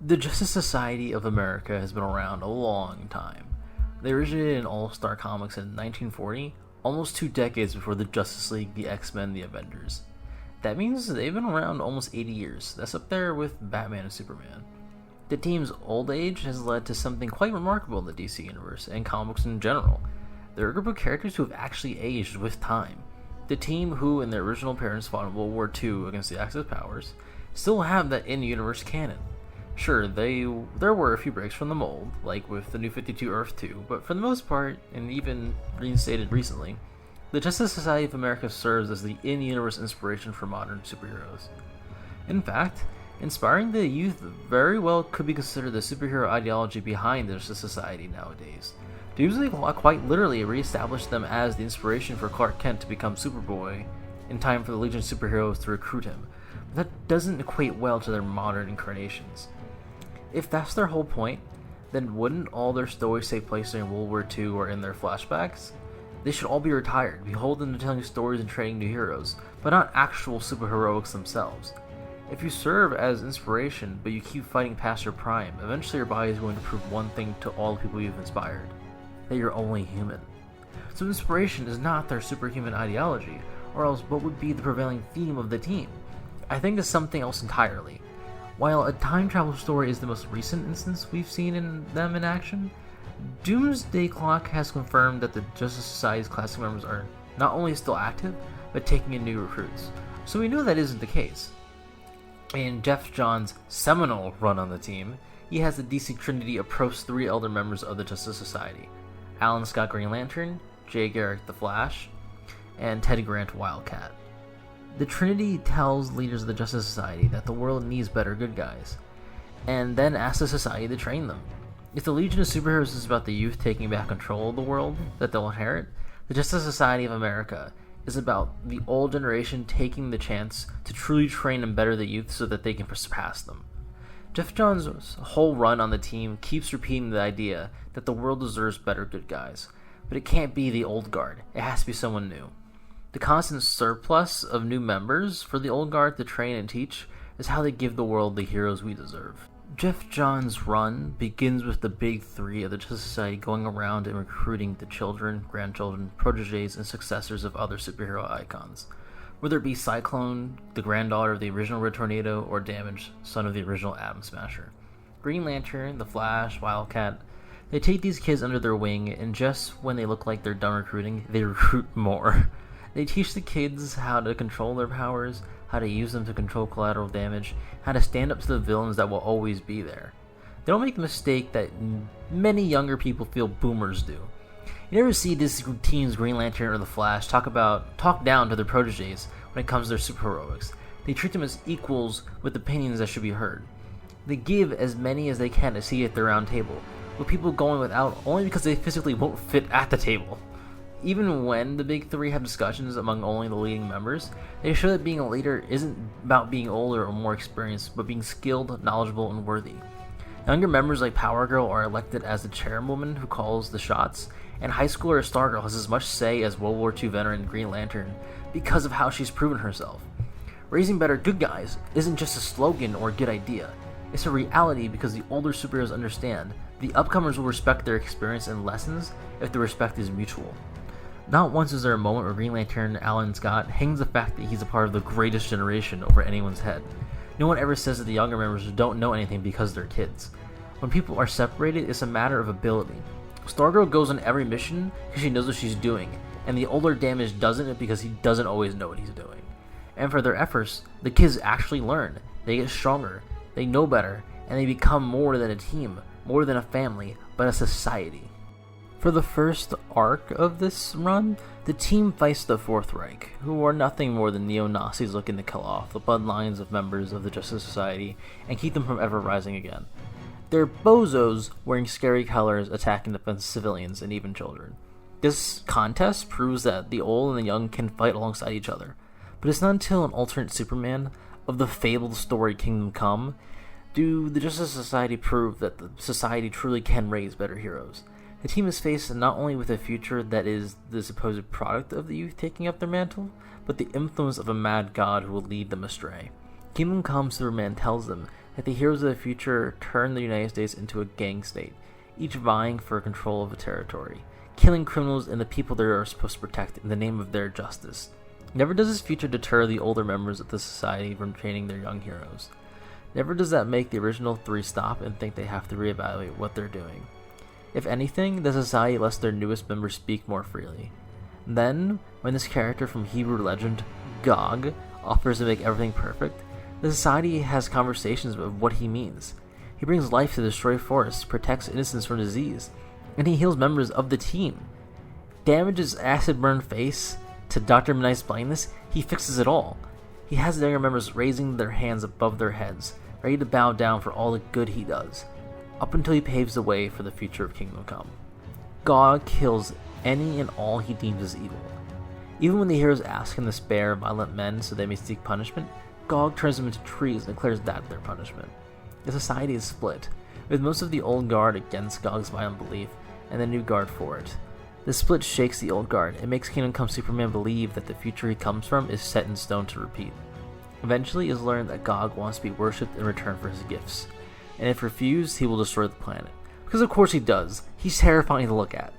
The Justice Society of America has been around a long time. They originated in All-Star Comics in 1940, almost 2 decades before the Justice League, the X-Men, and the Avengers. That means they've been around almost 80 years. That's up there with Batman and Superman. The team's old age has led to something quite remarkable in the DC Universe, and comics in general. They're a group of characters who have actually aged with time. The team who and their original parents fought in World War II against the Axis powers still have that in-universe canon. Sure, there were a few breaks from the mold, like with the New 52 Earth 2, but for the most part, and even reinstated recently, the Justice Society of America serves as the in-universe inspiration for modern superheroes. In fact, inspiring the youth very well could be considered the superhero ideology behind the Justice Society nowadays. Doomsday Clock quite literally re-established them as the inspiration for Clark Kent to become Superboy in time for the Legion of Superheroes to recruit him, but that doesn't equate well to their modern incarnations. If that's their whole point, then wouldn't all their stories take place during World War II or in their flashbacks? They should all be retired, beholden to telling stories and training new heroes, but not actual superheroics themselves. If you serve as inspiration, but you keep fighting past your prime, eventually your body is going to prove one thing to all the people you've inspired: that you're only human. So inspiration is not their superhuman ideology, or else what would be the prevailing theme of the team? I think it's something else entirely. While a time travel story is the most recent instance we've seen in them in action, Doomsday Clock has confirmed that the Justice Society's classic members are not only still active, but taking in new recruits. So we know that isn't the case. In Geoff Johns' seminal run on the team, he has the DC Trinity approach 3 elder members of the Justice Society: Alan Scott Green Lantern, Jay Garrick the Flash, and Ted Grant Wildcat. The Trinity tells leaders of the Justice Society that the world needs better good guys, and then asks the Society to train them. If the Legion of Superheroes is about the youth taking back control of the world that they'll inherit, the Justice Society of America is about the old generation taking the chance to truly train and better the youth so that they can surpass them. Geoff Johns' whole run on the team keeps repeating the idea that the world deserves better good guys, but it can't be the old guard, it has to be someone new. The constant surplus of new members for the old guard to train and teach is how they give the world the heroes we deserve. Geoff Johns' run begins with the big 3 of the Justice Society going around and recruiting the children, grandchildren, protégés, and successors of other superhero icons. Whether it be Cyclone, the granddaughter of the original Red Tornado, or Damage, son of the original Atom Smasher. Green Lantern, the Flash, Wildcat, they take these kids under their wing, and just when they look like they're done recruiting, they recruit more. They teach the kids how to control their powers, how to use them to control collateral damage, how to stand up to the villains that will always be there. They don't make the mistake that many younger people feel boomers do. You never see this team's Green Lantern or the Flash talk down to their protégés when it comes to their superheroics. They treat them as equals with opinions that should be heard. They give as many as they can to see at the round table, with people going without only because they physically won't fit at the table. Even when the big 3 have discussions among only the leading members, they show that being a leader isn't about being older or more experienced, but being skilled, knowledgeable, and worthy. Younger members like Power Girl are elected as the chairwoman who calls the shots, and high schooler Stargirl has as much say as World War II veteran Green Lantern because of how she's proven herself. Raising better good guys isn't just a slogan or a good idea. It's a reality because the older superheroes understand the upcomers will respect their experience and lessons if the respect is mutual. Not once is there a moment where Green Lantern Alan Scott hangs the fact that he's a part of the greatest generation over anyone's head. No one ever says that the younger members don't know anything because they're kids. When people are separated, it's a matter of ability. Stargirl goes on every mission because she knows what she's doing, and the older Damage doesn't because he doesn't always know what he's doing. And for their efforts, the kids actually learn, they get stronger, they know better, and they become more than a team, more than a family, but a society. For the first arc of this run, the team fights the Fourth Reich, who are nothing more than neo-Nazis looking to kill off the bloodlines of members of the Justice Society and keep them from ever rising again. They're bozos wearing scary colors attacking defenseless civilians and even children. This contest proves that the old and the young can fight alongside each other, but it's not until an alternate Superman of the fabled story Kingdom Come do the Justice Society prove that the society truly can raise better heroes. The team is faced not only with a future that is the supposed product of the youth taking up their mantle, but the influence of a mad god who will lead them astray. Kingdom Come Superman tells them that the heroes of the future turn the United States into a gang state, each vying for control of a territory, killing criminals and the people they are supposed to protect in the name of their justice. Never does this future deter the older members of the society from training their young heroes. Never does that make the original three stop and think they have to reevaluate what they're doing. If anything, the society lets their newest members speak more freely. Then, when this character from Hebrew legend, Gog, offers to make everything perfect, the society has conversations about what he means. He brings life to destroy forests, protects innocents from disease, and he heals members of the team. Damages acid-burned face to Dr. Midnight's blindness, he fixes it all. He has the younger members raising their hands above their heads, ready to bow down for all the good he does, up until he paves the way for the future of Kingdom Come. Gog kills any and all he deems as evil. Even when the heroes ask him to spare violent men so they may seek punishment, Gog turns them into trees and declares that their punishment. The society is split, with most of the old guard against Gog's violent belief, and the new guard for it. The split shakes the old guard and makes Kingdom Come Superman believe that the future he comes from is set in stone to repeat. Eventually, it is learned that Gog wants to be worshipped in return for his gifts, and if refused, he will destroy the planet. Because of course he does. He's terrifying to look at.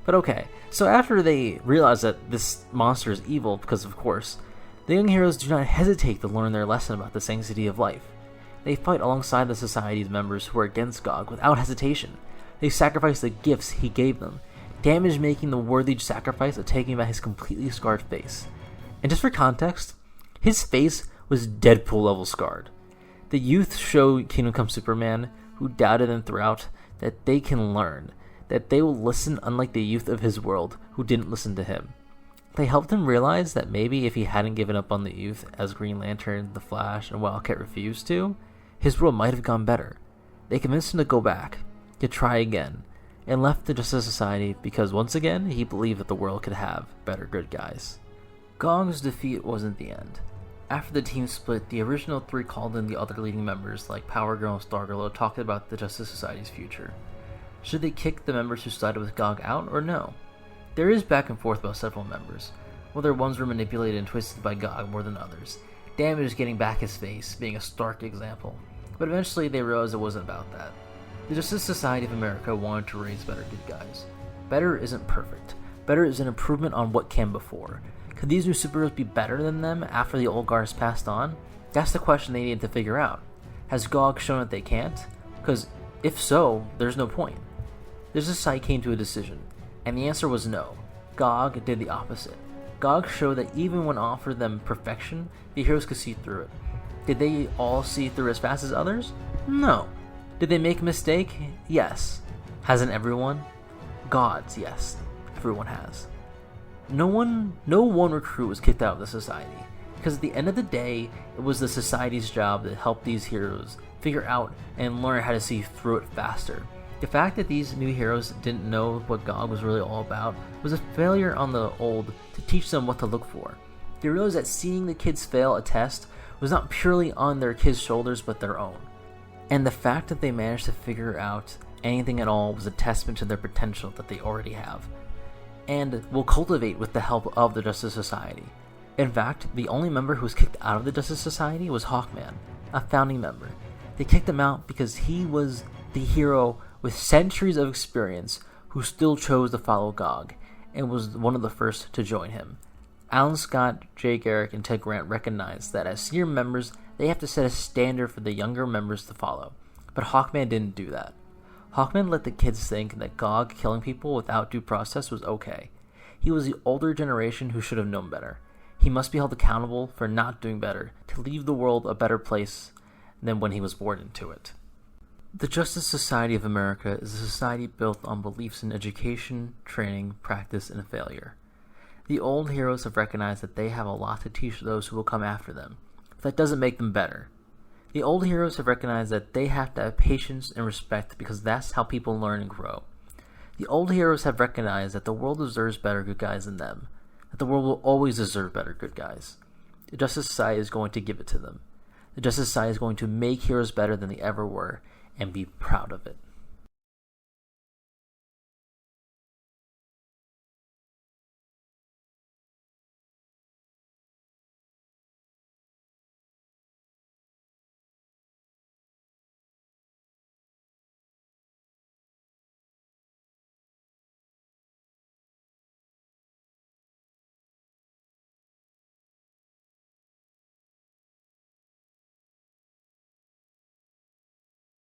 But okay, so after they realize that this monster is evil, because of course, the young heroes do not hesitate to learn their lesson about the sanctity of life. They fight alongside the society's members who are against Gog without hesitation. They sacrifice the gifts he gave them, Damage making the worthy sacrifice of taking back his completely scarred face. And just for context, his face was Deadpool level scarred. The youth show Kingdom Come Superman, who doubted them throughout, that they can learn, that they will listen unlike the youth of his world, who didn't listen to him. They helped him realize that maybe if he hadn't given up on the youth as Green Lantern, The Flash, and Wildcat refused to, his world might have gone better. They convinced him to go back, to try again, and left the Justice Society because once again he believed that the world could have better good guys. Gog's defeat wasn't the end. After the team split, the original three called in the other leading members like Power Girl and Stargirl to talk about the Justice Society's future. Should they kick the members who sided with Gog out or no? There is back and forth about several members, whether ones were manipulated and twisted by Gog more than others, Damage getting back his face being a stark example, but eventually they realized it wasn't about that. The Justice Society of America wanted to raise better good guys. Better isn't perfect. Better is an improvement on what came before. Could these new superheroes be better than them after the old guard has passed on? That's the question they needed to figure out. Has Gog shown that they can't? Because if so, there's no point. The Justice Society came to a decision, and the answer was no. Gog did the opposite. Gog showed that even when offered them perfection, the heroes could see through it. Did they all see through as fast as others? No. Did they make a mistake? Yes. Hasn't everyone? Gods, yes. Everyone has. No one recruit was kicked out of the society, because at the end of the day, it was the society's job to help these heroes figure out and learn how to see through it faster. The fact that these new heroes didn't know what Gog was really all about was a failure on the old to teach them what to look for. They realized that seeing the kids fail a test was not purely on their kids' shoulders but their own. And the fact that they managed to figure out anything at all was a testament to their potential that they already have, and will cultivate with the help of the Justice Society. In fact, the only member who was kicked out of the Justice Society was Hawkman, a founding member. They kicked him out because he was the hero with centuries of experience who still chose to follow Gog, and was one of the first to join him. Alan Scott, Jay Garrick, and Ted Grant recognized that as senior members, they have to set a standard for the younger members to follow. But Hawkman didn't do that. Hawkman let the kids think that Gog killing people without due process was okay. He was the older generation who should have known better. He must be held accountable for not doing better, to leave the world a better place than when he was born into it. The Justice Society of America is a society built on beliefs in education, training, practice, and failure. The old heroes have recognized that they have a lot to teach those who will come after them. That doesn't make them better. The old heroes have recognized that they have to have patience and respect because that's how people learn and grow. The old heroes have recognized that the world deserves better good guys than them, that the world will always deserve better good guys. The Justice Society is going to give it to them. The Justice Society is going to make heroes better than they ever were and be proud of it.